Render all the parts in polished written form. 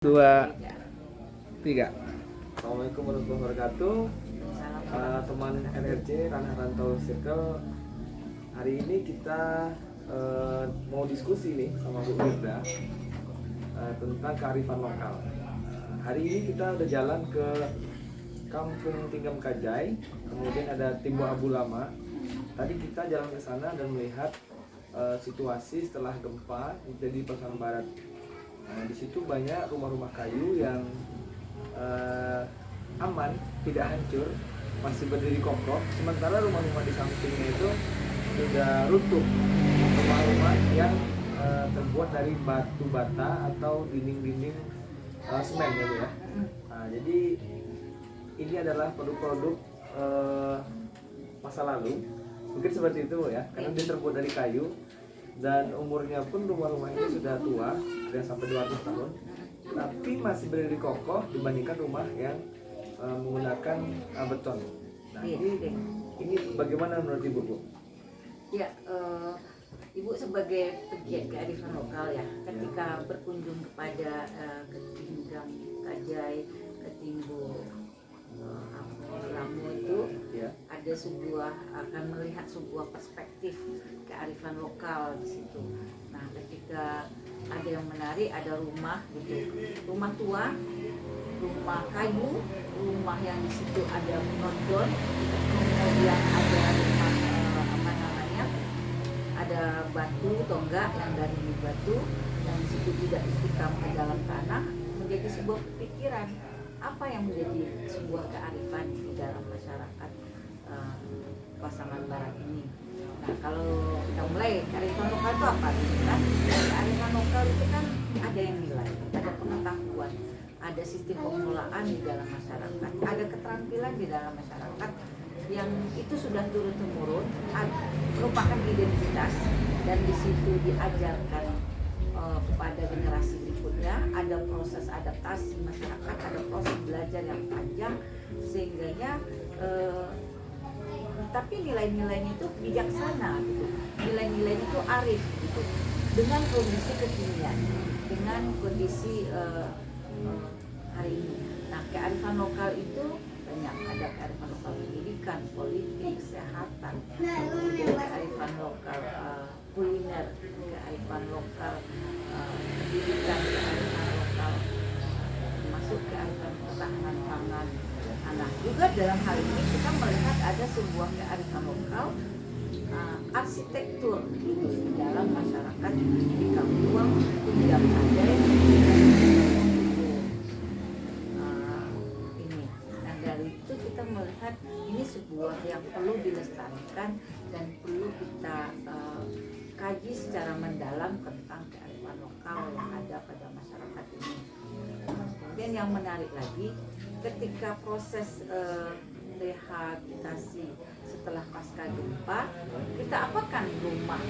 Dua, tiga. Assalamualaikum warahmatullahi wabarakatuh. Teman RRC Ranah Rantau Circle. Hari ini kita mau diskusi nih sama Bu Wirda tentang kearifan lokal. Hari ini kita udah jalan ke Kampung Tinggam Kajai, kemudian ada Timbo Abu Lama. Tadi kita jalan ke sana dan melihat situasi setelah gempa di Pasaman Barat. Nah, di situ banyak rumah-rumah kayu yang aman, tidak hancur, masih berdiri kokoh. Sementara rumah-rumah di sampingnya itu sudah runtuh. Rumah-rumah yang terbuat dari batu bata atau dinding-dinding semen ya Bu ya. Nah, jadi ini adalah produk-produk masa lalu. Mungkin seperti itu Bu ya, karena dia terbuat dari kayu. Dan umurnya pun rumah-rumah ini sudah tua, sudah sampai 200 tahun, tapi masih berdiri kokoh dibandingkan rumah yang menggunakan beton. Nah, ini bagaimana menurut Ibu, Bu? Ya, Ibu sebagai pegiat kearifan lokal ya, ketika berkunjung kepada Tinggam Kajai, Timbo Lamu itu Ya. ada akan melihat sebuah perspektif kearifan lokal di situ. Nah, ketika ada yang menarik, ada rumah gitu, rumah tua, rumah kayu, rumah yang di situ ada menonton, kemudian ada rumah ada batu tonggak yang dari batu yang di situ tidak istikam ke dalam tanah, menjadi sebuah pikiran apa yang menjadi sebuah kearifan di dalam masyarakat Pasaman Barat ini. Nah, kalau kita mulai kearifan lokal itu apa? Kan kearifan lokal itu kan ada yang nilai, ada pengetahuan, ada sistem pengelolaan di dalam masyarakat, ada keterampilan di dalam masyarakat yang itu sudah turun-temurun, merupakan identitas, dan di situ diajarkan kepada generasi berikutnya. Ada proses adaptasi masyarakat, ada proses belajar yang panjang, sehingganya tapi nilai-nilainya itu bijaksana gitu, nilai-nilainya itu arif gitu, dengan kondisi kekinian, dengan kondisi hari ini. Nah, kearifan lokal itu banyak, ada kearifan lokal pendidikan, politik, kesehatan, kemudian kearifan lokal kuliner, kearifan lokal pendidikan, kearifan lokal masuk kearifan ketahanan pangan. Nah, juga dalam hal ini kita melihat ada sebuah kearifan lokal arsitektur itu di dalam masyarakat di Kampung Tinggam Kajai ini. Nah, dari itu kita melihat ini sebuah yang perlu dilestarikan dan perlu kita kaji secara mendalam tentang kearifan lokal yang ada pada masyarakat ini. Kemudian yang menarik lagi, ketika proses rehabilitasi setelah pasca gempa, kita apakan rumah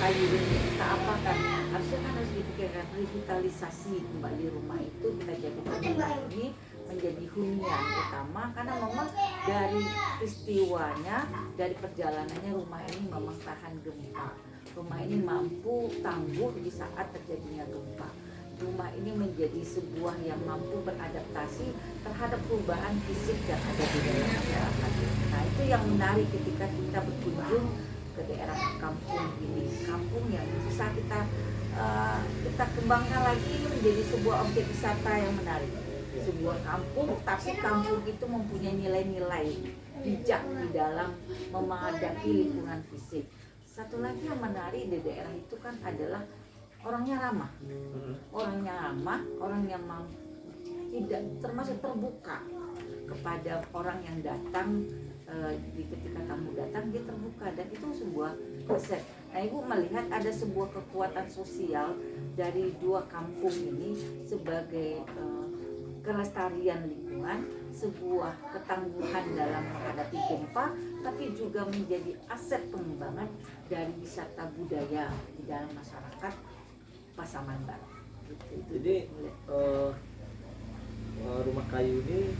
kayu ini, kita apakan, harusnya kan harus dipikirkan revitalisasi kembali rumah itu, kita jadikan rumah ini menjadi hunian utama, karena memang dari peristiwanya, dari perjalanannya rumah ini memang tahan gempa, rumah ini mampu tangguh di saat terjadinya gempa. Rumah ini menjadi sebuah yang mampu beradaptasi terhadap perubahan fisik yang ada di dalam masyarakat. Nah, itu yang menarik ketika kita berkunjung ke daerah kampung ini, kampung yang bisa kita kembangkan lagi menjadi sebuah objek wisata yang menarik. Sebuah kampung, tapi kampung itu mempunyai nilai-nilai bijak di dalam menghadapi lingkungan fisik. Satu lagi yang menarik di daerah itu kan adalah orangnya ramah, orang yang tidak termasuk terbuka kepada orang yang datang. Ketika kamu datang, dia terbuka, dan itu sebuah aset. Nah, Ibu melihat ada sebuah kekuatan sosial dari dua kampung ini sebagai kelestarian lingkungan, sebuah ketangguhan dalam menghadapi gempa, tapi juga menjadi aset pengembangan dari wisata budaya di dalam masyarakat Pasaman Barat. Jadi rumah kayu ini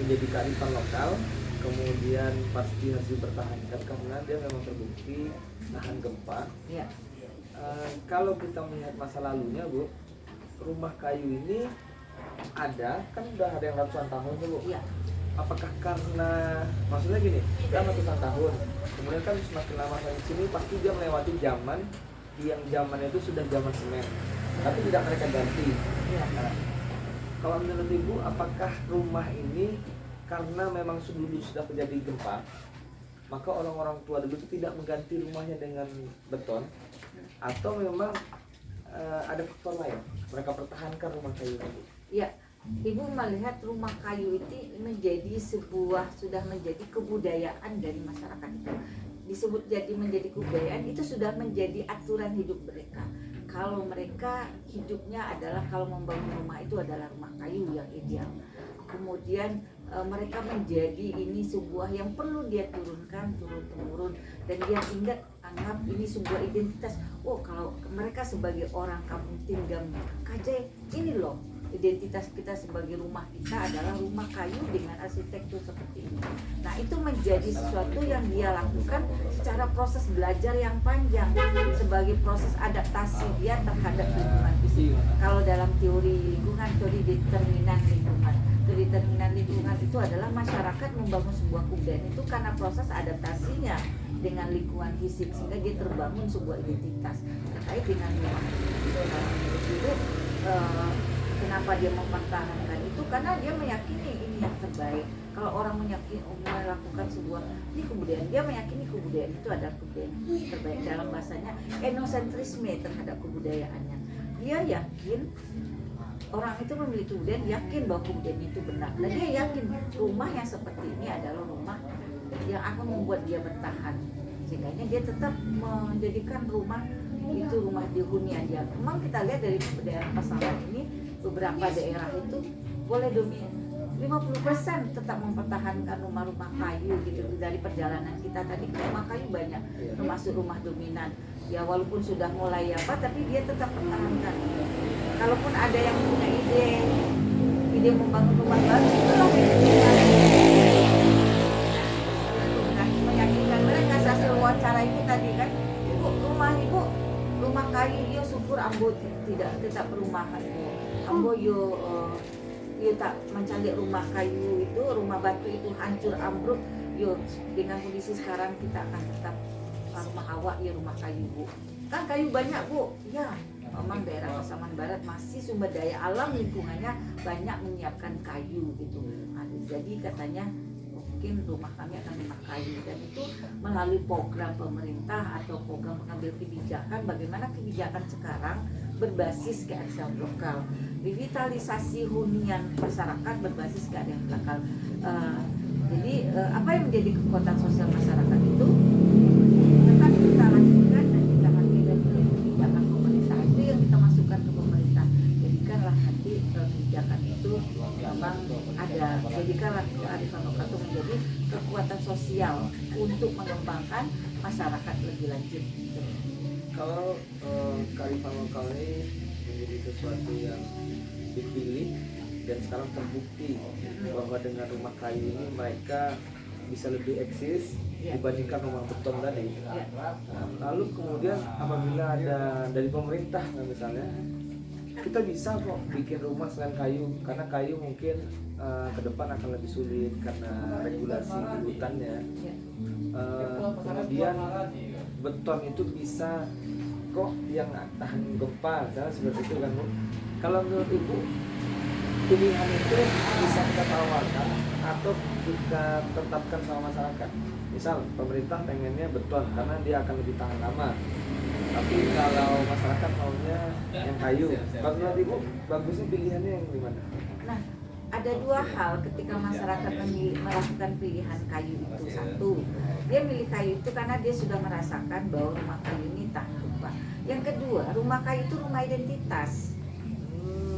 menjadi kearifan lokal, kemudian pasti harus dipertahankan karena dia memang terbukti tahan gempa. Ya. Kalau kita melihat masa lalunya, Bu, rumah kayu ini ada, kan udah ada yang ratusan tahun dulu. Iya. Apakah karena, maksudnya gini, kan ratusan tahun, kemudian kan semakin lama semakin sini pasti dia melewati zaman yang zaman itu sudah zaman semen, tapi tidak mereka ganti. Iya. Nah, kalau menurut Ibu, apakah rumah ini karena memang dulu sudah terjadi gempa, maka orang-orang tua dulu itu tidak mengganti rumahnya dengan beton, atau memang ada faktor lain mereka pertahankan rumah kayu ini? Ya, Ibu melihat rumah kayu itu menjadi sudah menjadi kebudayaan dari masyarakat itu. Disebut jadi menjadi kebudayaan itu sudah menjadi aturan hidup mereka. Kalau mereka hidupnya adalah kalau membangun rumah itu adalah rumah kayu yang ideal. Kemudian mereka menjadi ini sebuah yang perlu dia turunkan turun-temurun, dan dia anggap ini sebuah identitas. Oh, kalau mereka sebagai orang kampung Tinggam Kajai, ini loh identitas kita sebagai rumah kita adalah rumah kayu dengan arsitektur seperti ini. Nah, itu menjadi sesuatu yang dia lakukan secara proses belajar yang panjang, sebagai proses adaptasi dia terhadap lingkungan fisik. Kalau dalam teori lingkungan, teori determinan lingkungan. Teori determinan lingkungan itu adalah masyarakat membangun sebuah kebudayaan itu karena proses adaptasinya dengan lingkungan fisik, sehingga dia terbangun sebuah identitas terkait dengan rumah. Itu kenapa dia mempertahankan itu, karena dia meyakini ini yang terbaik. Kalau orang melakukan sebuah ini kebudayaan, dia meyakini kebudayaan itu adalah kebudayaan terbaik. Dalam bahasanya etnosentrisme terhadap kebudayaannya. Dia yakin orang itu memiliki kebudayaan, yakin bahwa kebudayaan itu benar, dan dia yakin rumah yang seperti ini adalah rumah yang akan membuat dia bertahan, sehingga dia tetap menjadikan rumah itu rumah di hunian dia. Memang kita lihat dari daerah Pasaman ini, beberapa daerah itu boleh 50% tetap mempertahankan rumah-rumah kayu gitu. Dari perjalanan kita tadi, rumah kayu banyak, termasuk rumah dominan. Ya walaupun sudah mulai tapi dia tetap pertahankan. Kalaupun ada yang punya ide membangun rumah baru, itulah meyakinkan mereka. Hasil wawancara ini tadi kan, ibu rumah kayu, yo syukur ambo tidak tetap perumahan. Ambo yo tak mencari rumah kayu itu, rumah batu itu hancur ambruk. Yo dengan kondisi sekarang kita akan tetap rumah awak ya rumah kayu, Bu. Kan kayu banyak, Bu. Ya, memang daerah Pasaman Barat masih sumber daya alam lingkungannya banyak menyiapkan kayu gitu. Nah, jadi katanya mungkin rumah kami akan rumah kayu, dan itu melalui program pemerintah atau program pengambil kebijakan. Bagaimana kebijakan sekarang berbasis kearifan lokal, revitalisasi hunian masyarakat berbasis kearifan lokal. Jadi apa yang menjadi kekuatan sosial masyarakat itu tetap kita lanjutkan, dan kita nanti dari kebijakan pemerintah itu yang kita masukkan ke pemerintah. Jadikanlah nanti kebijakan itu memang ada, jadikanlah kearifan lokal itu menjadi kekuatan sosial untuk mengembangkan masyarakat lebih lanjut. Kalau kearifan lokal ini menjadi sesuatu yang dipilih dan sekarang terbukti bahwa dengan rumah kayu ini mereka bisa lebih eksis dibandingkan rumah beton tadi. Lalu kemudian apabila ada dari pemerintah misalnya, kita bisa kok bikin rumah selain kayu, karena kayu mungkin ke depan akan lebih sulit karena regulasi di hutannya. Kemudian beton itu bisa kok yang tahan gempa, misalnya seperti itu kan, Bu. Kalau menurut Ibu, pilihan itu bisa kita tawarkan atau kita tetapkan sama masyarakat. Misal pemerintah pengennya beton karena dia akan lebih tahan lama, tapi kalau masyarakat maunya yang kayu. Kalau menurut Ibu, bagusnya pilihannya yang gimana? Nah, ada dua hal ketika masyarakat melakukan pilihan kayu itu. Satu, dia milih kayu itu karena dia sudah merasakan bahwa rumah kayu ini tahan gempa. Yang kedua, rumah kayu itu rumah identitas.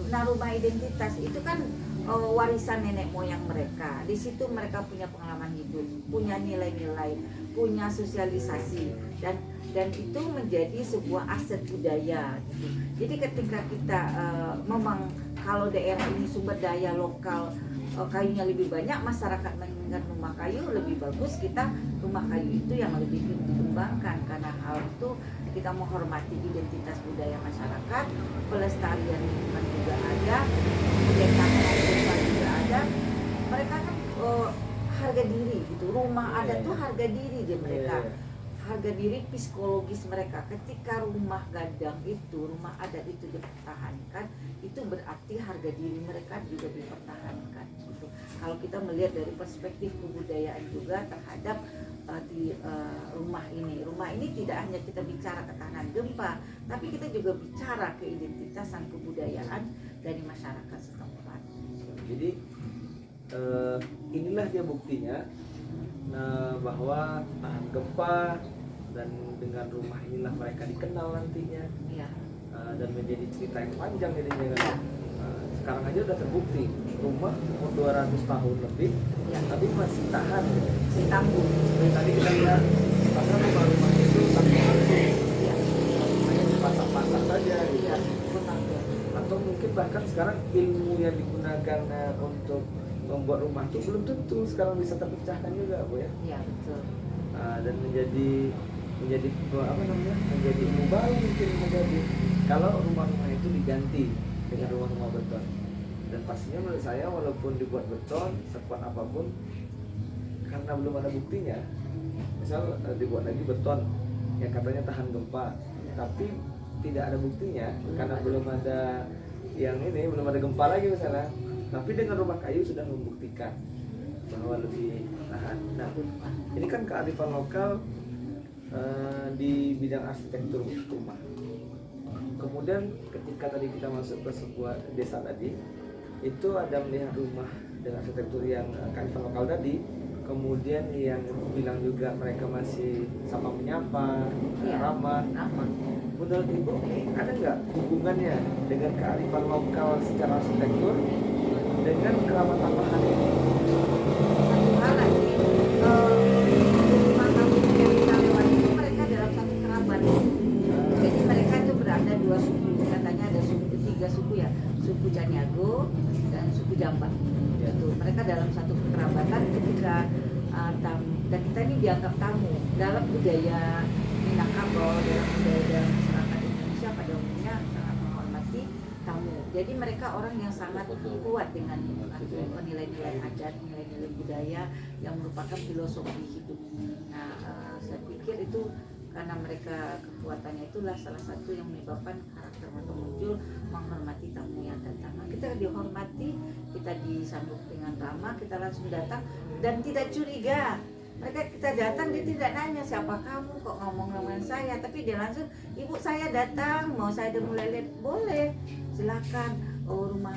Nah, rumah identitas itu kan warisan nenek moyang mereka. Di situ mereka punya pengalaman hidup, punya nilai-nilai, punya sosialisasi, dan itu menjadi sebuah aset budaya gitu. Jadi ketika kita memang kalau daerah ini sumber daya lokal kayunya lebih banyak, masyarakat menginginkan rumah kayu, lebih bagus kita rumah kayu itu yang lebih dikembangkan. Karena hal itu kita menghormati identitas budaya masyarakat, pelestarian lingkungan juga ada, kemudian kehidupan juga ada. Mereka kan harga diri gitu, rumah adat tuh harga diri dia mereka. Harga diri psikologis mereka ketika rumah gadang itu, rumah adat itu dipertahankan, itu berarti harga diri mereka juga dipertahankan gitu. Kalau kita melihat dari perspektif kebudayaan juga terhadap rumah ini tidak hanya kita bicara ketahanan gempa, tapi kita juga bicara keidentitasan kebudayaan dari masyarakat setempat. Jadi inilah dia buktinya bahwa tahan gempa, dan dengan rumah inilah mereka dikenal nantinya. Ya. Dan menjadi cerita yang panjang jadinya kan. Sekarang aja udah terbukti rumah umur 200 tahun lebih, ya, tapi masih tahan. Masih tangguh. Seperti tadi kita lihat, karena rumah itu tanpa Ya. hanya dipasak-pasak saja gitu. Ya, benar. Atau mungkin bahkan sekarang ilmu yang digunakan untuk membuat rumah itu belum tentu sekarang bisa terpecahkan juga, Bu ya. Ya, betul. Dan menjadi ilmu baru mungkin menjadi kalau rumah-rumah itu diganti dengan rumah-rumah beton. Dan pastinya menurut saya walaupun dibuat beton sekuat apapun, karena belum ada buktinya, misal dibuat lagi beton yang katanya tahan gempa, tapi tidak ada buktinya karena belum ada belum ada gempa lagi misalnya, tapi dengan rumah kayu sudah membuktikan bahwa lebih tahan. Nah, ini kan kearifan lokal di bidang arsitektur rumah. Kemudian ketika tadi kita masuk ke sebuah desa tadi, itu ada melihat rumah dengan arsitektur yang kearifan lokal tadi. Kemudian yang bilang juga mereka masih sama menyapa, ramah. Menurut Ibu, ada nggak hubungannya dengan kearifan lokal secara arsitektur dengan keramat tamahan ini? Satu hal lagi, rumah kampung yang kita lewati itu mereka dalam satu kerabat. Jadi mereka itu berada dua suku, katanya ada tiga suku ya, suku Caniago dan suku Jamba. Gitu. Mereka dalam satu kerabatan ketika dan kita ini dianggap tamu dalam budaya Minangkabau, dalam budaya masyarakat Indonesia pada umumnya sangat menghormati tamu. Jadi mereka orang yang sangat kuat dengan nilai-nilai adat, nilai-nilai budaya yang merupakan filosofi hidup. Nah, saya pikir itu karena mereka kekuatannya itulah salah satu yang menyebabkan karakter mereka muncul, menghormati tamu yang datang. Nah, kita dihormati, kita disambut dengan ramah, kita langsung datang dan tidak curiga. Kita datang, dia tidak nanya siapa kamu, kok ngomong dengan saya, tapi dia langsung, ibu saya datang, mau saya ada mulai lihat, boleh, silakan. Oh, rumah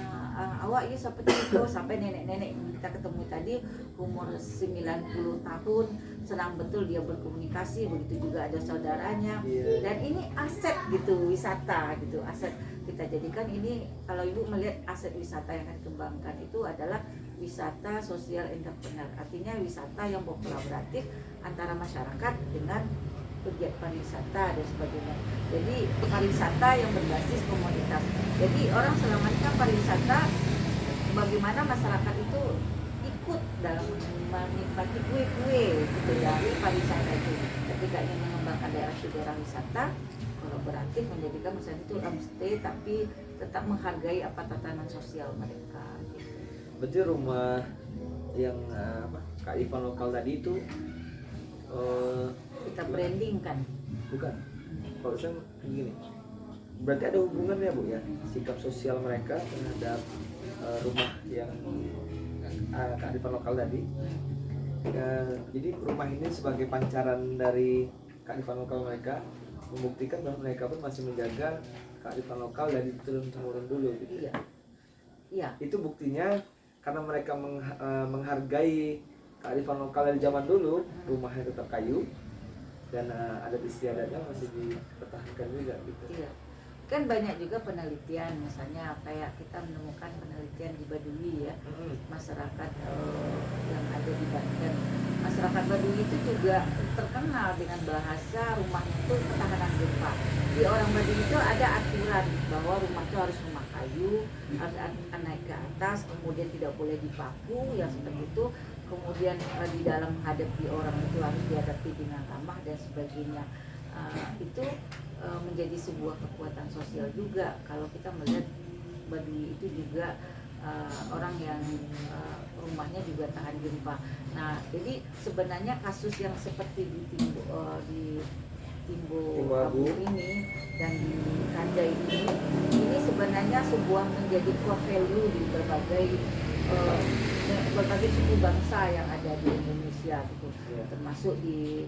awak ya seperti itu. Sampai nenek-nenek kita ketemu tadi umur 90 tahun, senang betul dia berkomunikasi, begitu juga ada saudaranya. Dan ini aset gitu, wisata gitu, aset kita jadikan ini. Kalau ibu melihat aset wisata yang akan dikembangkan itu adalah wisata sosial entrepreneur, artinya wisata yang kolaboratif antara masyarakat dengan pegiat pariwisata dan sebagainya. Jadi pariwisata yang berbasis komunitas. Jadi orang selama ini kan pariwisata, bagaimana masyarakat itu ikut dalam menikmati kue-kue gitu dari pariwisata itu. Ketika ingin mengembangkan daerah wisata kolaboratif, menjadikan misalnya itu homestay tapi tetap menghargai apa tatanan sosial mereka. Berarti rumah yang kearifan lokal tadi itu kita branding kan? Bukan. Kalau saya begini, berarti ada hubungannya Bu ya, sikap sosial mereka terhadap rumah yang kearifan lokal tadi. Jadi rumah ini sebagai pancaran dari kearifan lokal mereka, membuktikan bahwa mereka pun masih menjaga kearifan lokal dari turun-temurun dulu gitu. Iya. Itu buktinya karena mereka menghargai kearifan lokal dari zaman dulu, rumahnya tetap kayu dan adat istiadatnya masih dipertahankan juga gitu. Iya. Kan banyak juga penelitian, misalnya kayak kita menemukan penelitian di Baduy ya, masyarakat yang ada di Banten. Masyarakat Baduy itu juga terkenal dengan bahasa rumahnya itu ketahanan gempa. Di orang Baduy itu ada aturan bahwa rumah itu harus rumah kayu. kayu, harus naik ke atas, kemudian tidak boleh dipaku yang seperti itu, kemudian di dalam menghadapi orang itu harus dihadapi dengan ramah dan sebagainya. Itu menjadi sebuah kekuatan sosial juga kalau kita melihat Baduy itu juga orang yang rumahnya juga tahan gempa. Nah, jadi sebenarnya kasus yang seperti di Timbo Abu ini dan di Kajai ini sebenarnya sebuah menjadi core value di berbagai suku bangsa yang ada di Indonesia gitu. Termasuk di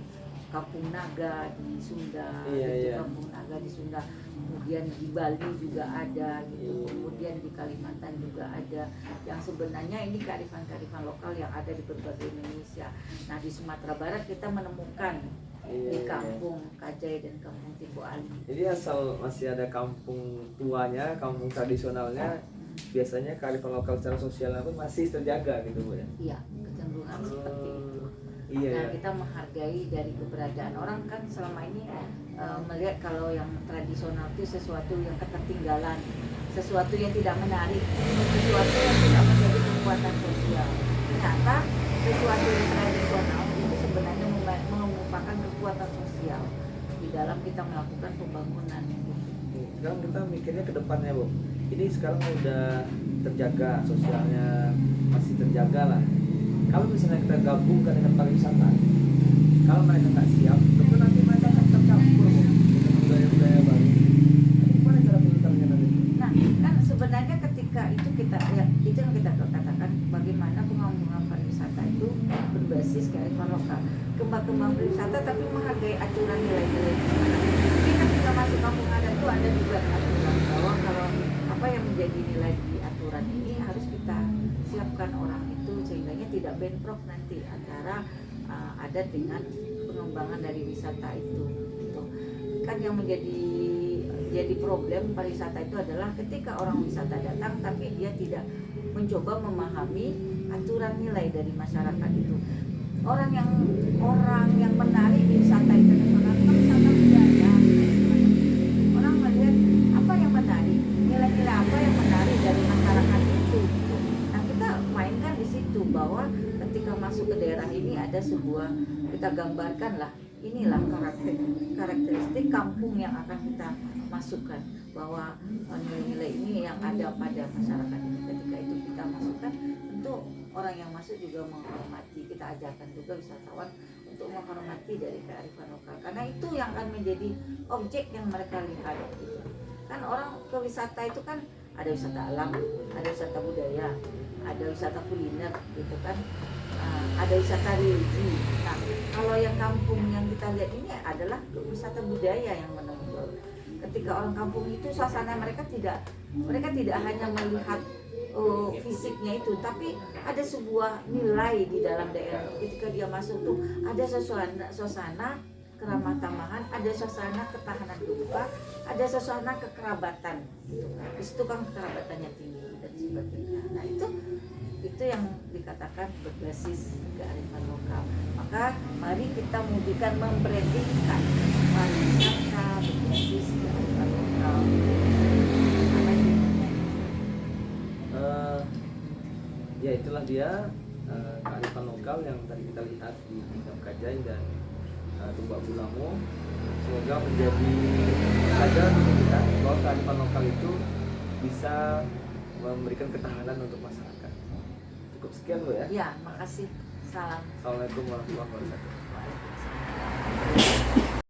Kampung Naga di Sunda, Kampung Naga di Sunda, kemudian di Bali juga ada gitu, kemudian di Kalimantan juga ada, yang sebenarnya ini kearifan-kearifan lokal yang ada di berbagai Indonesia. Nah, di Sumatera Barat kita menemukan di kampung Kajai dan kampung Timbo Ali. Jadi asal masih ada kampung tuanya, kampung tradisionalnya, biasanya kearifan lokal secara sosialnya pun masih terjaga gitu Bu ya? Iya, kecenderungan seperti itu. Iya. Nah, kita menghargai dari keberadaan orang kan selama ini melihat kalau yang tradisional itu sesuatu yang ketertinggalan, sesuatu yang tidak menarik, sesuatu yang tidak menjadi kekuatan sosial. Ternyata sesuatu yang tradisional itu sebenarnya merupakan kekuatan sosial di dalam kita melakukan pembangunan. Sekarang kita mikirnya ke depannya Bu. Ini sekarang udah terjaga sosialnya, masih terjaga lah. Kalau misalnya kita gabungkan dengan pariwisata, kalau mereka nggak siap, tentu nanti mereka akan tercampur dengan budaya-budaya baru. Gimana cara pintarnya nanti? Nah, kan sebenarnya ketika itu kita itu yang kita katakan bagaimana pengembangan pariwisata itu berbasis kearifan lokal. Kembang pariwisata tapi menghargai aturan nilai-nilai di sana. Jadi ketika masuk kampung adat itu ada juga aturan bahwa kalau apa yang menjadi nilai di aturan ini harus kita siapkan orang itu sehingga tidak bentrok nanti antara adat dengan pengembangan dari wisata itu. Gitu. Kan yang jadi problem pariwisata itu adalah ketika orang wisata datang tapi dia tidak mencoba memahami aturan nilai dari masyarakat itu. Orang yang menarik di wisata internasional itu wisata budaya. Orang melihat apa yang menarik, nilai-nilai apa yang menarik dari masyarakat itu. Gitu. Nah, kita mainkan di situ bahwa ketika masuk ke daerah ini ada sebuah, kita gambarkan lah, inilah karakteristik kampung yang akan kita masukkan, bahwa nilai-nilai ini yang ada pada masyarakat ini. Ketika itu kita masukkan, tentu orang yang masuk juga menghormati. Kita ajarkan juga wisatawan untuk menghormati dari kearifan lokal, karena itu yang akan menjadi objek yang mereka lihat gitu. Kan orang ke wisata itu kan ada wisata alam, ada wisata budaya, ada wisata kuliner gitu kan, ada wisata religi. Nah, kalau yang kampung yang kita lihat ini adalah wisata budaya yang menonjol. Ketika orang kampung itu suasana mereka tidak hanya melihat fisiknya itu, tapi ada sebuah nilai di dalam daerah. Ketika dia masuk tuh ada suasana keramah tamahan, ada suasana ketahanan gempa, ada suasana kekerabatan. Di situ kan kekerabatannya tinggi dan sebagainya. Nah, itu yang dikatakan berbasis kearifan lokal. Maka mari kita wujudkan membrandingkan pariwisata berbasis kearifan lokal. Ya itulah dia kearifan lokal yang tadi kita lihat di Tingkap Kajai dan Tumbak Bulamo. Semoga menjadi pelajaran untuk kita bahwa kearifan lokal itu bisa memberikan ketahanan untuk masyarakat. Cukup sekian Bu ya. Ya, makasih. Salam. Assalamualaikum warahmatullahi wabarakatuh. Waalaikumsalam.